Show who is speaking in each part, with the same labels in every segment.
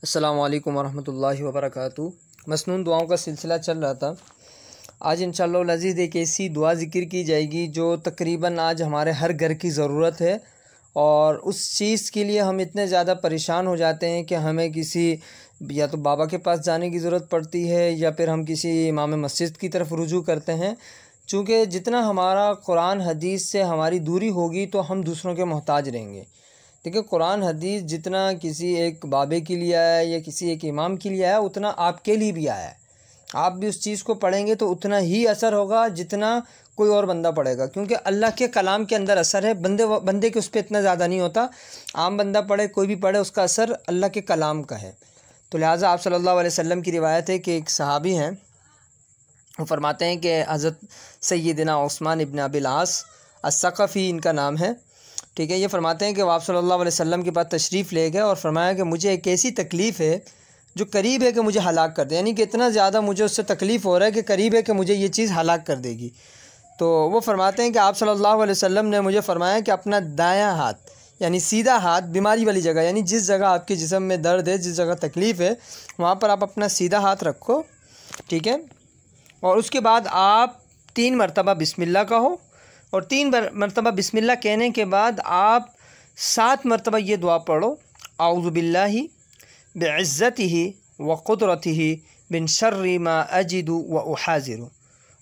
Speaker 1: अस्सलामु अलैकुम वरहमतुल्लाहि वबरकातुहू। मसनून दुआओं का सिलसिला चल रहा था। आज इंशाअल्लाह अल अज़ीज़ एक ऐसी दुआ ज़िक्र की जाएगी जो तकरीबन आज हमारे हर घर की ज़रूरत है, और उस चीज़ के लिए हम इतने ज़्यादा परेशान हो जाते हैं कि हमें किसी या तो बाबा के पास जाने की ज़रूरत पड़ती है या फिर हम किसी इमाम मस्जिद की तरफ रुजू करते हैं। चूँकि जितना हमारा कुरान हदीस से हमारी दूरी होगी तो हम दूसरों के मोहताज रहेंगे। देखिए, कुरान हदीस जितना किसी एक बाबे के लिए आया है या किसी एक इमाम के लिए आया है, उतना आपके लिए भी आया है। आप भी उस चीज़ को पढ़ेंगे तो उतना ही असर होगा जितना कोई और बंदा पढ़ेगा, क्योंकि अल्लाह के कलाम के अंदर असर है, बंदे के उस पर इतना ज़्यादा नहीं होता। आम बंदा पढ़े, कोई भी पढ़े, उसका असर अल्लाह के कलाम का है। तो लिहाजा आप सल्लल्लाहु अलैहि वसल्लम की रिवायत है कि एक सहाबी हैं, वो फरमाते हैं कि हज़रत सैयदना उस्मान इब्न अबिल आस अस्सक़फ़ी इनका नाम है, ठीक है। ये फरमाते हैं कि आप सल्लल्लाहु अलैहि वसल्लम के पास तशरीफ़ ले गए और फरमाया कि मुझे एक ऐसी तकलीफ़ है जो करीब है कि मुझे हलाक कर दे, यानी कि इतना ज़्यादा मुझे उससे तकलीफ़ हो रहा है कि करीब है कि मुझे ये चीज़ हलाक कर देगी। तो वो फरमाते हैं कि आप सल्लल्लाहु अलैहि वसल्लम ने मुझे फरमाया कि अपना दायां हाथ यानी सीधा हाथ बीमारी वाली जगह, यानी जिस जगह आपके जिस्म में दर्द है, जिस जगह तकलीफ़ है, वहाँ पर आप अपना सीधा हाथ रखो, ठीक है। और उसके बाद आप 3 मरतबा बिस्मिल्लाह कहो, और 3 मरतबा बिस्मिल्लाह कहने के बाद आप 7 मरतबा ये दुआ पढ़ो, आऊज़ु बिल्लाहि बिइज़्ज़तिही व क़ुदरतिही मिन शर्रि मा अजिदु व उहाज़िरु।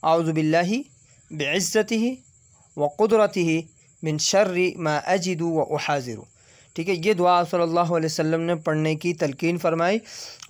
Speaker 1: आऊज़ु बिल्लाहि बिइज़्ज़तिही व क़ुदरतिही मिन शर्रि मा अजिदु व उहाज़िरु, ठीक है। ये दुआ सल्लल्लाहु अलैहि वसल्लम ने पढ़ने की तलकीन फरमाई,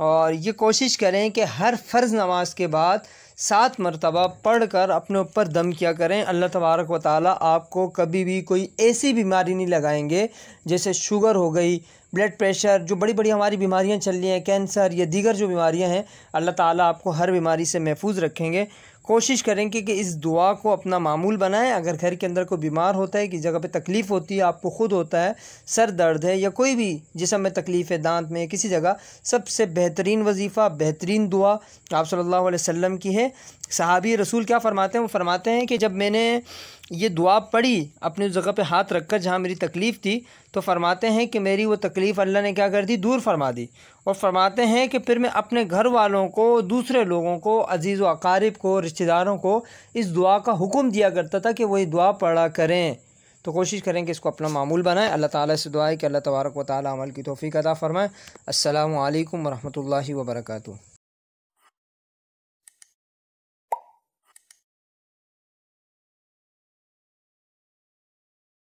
Speaker 1: और ये कोशिश करें कि हर फ़र्ज़ नमाज के बाद 7 मरतबा पढ़ कर अपने ऊपर दम किया करें। अल्लाह तबारक व ताला आपको कभी भी कोई ऐसी बीमारी नहीं लगाएंगे जैसे शुगर हो गई, ब्लड प्रेशर, जो बड़ी बड़ी हमारी बीमारियां चल रही हैं, कैंसर या दीगर जो बीमारियां हैं, अल्लाह ताला आपको हर बीमारी से महफूज रखेंगे। कोशिश करेंगे कि इस दुआ को अपना मामूल बनाएं। अगर घर के अंदर कोई बीमार होता है, किसी जगह पे तकलीफ़ होती है, आपको ख़ुद होता है, सर दर्द है या कोई भी जिस्म में तकलीफ़ है, दांत में, किसी जगह, सबसे बेहतरीन वजीफ़ा, बेहतरीन दुआ आप सल्लल्लाहु अलैहि वसल्लम की है। सहाबी रसूल क्या फ़रमाते हैं? वो फ़रमाते हैं कि जब मैंने ये दुआ पढ़ी अपनी जगह पे हाथ रखकर जहाँ मेरी तकलीफ़ थी, तो फ़रमाते हैं कि मेरी वो तकलीफ़ अल्लाह ने क्या कर दी? दूर फरमा दी। और फ़रमाते हैं कि फिर मैं अपने घर वालों को, दूसरे लोगों को, अज़ीज़ व अकारिब को, रिश्तेदारों को इस दुआ का हुक्म दिया करता था कि वही दुआ पढ़ा करें। तो कोशिश करें कि इसको अपना मामूल बनाएं। अल्लाह ताला से दुआ है कि अल्लाह तबारक व तआला अमल की तौफ़ीक़ अता फ़रमाए। अस्सलामु अलैकुम व रहमतुल्लाहि व बरकातुहू।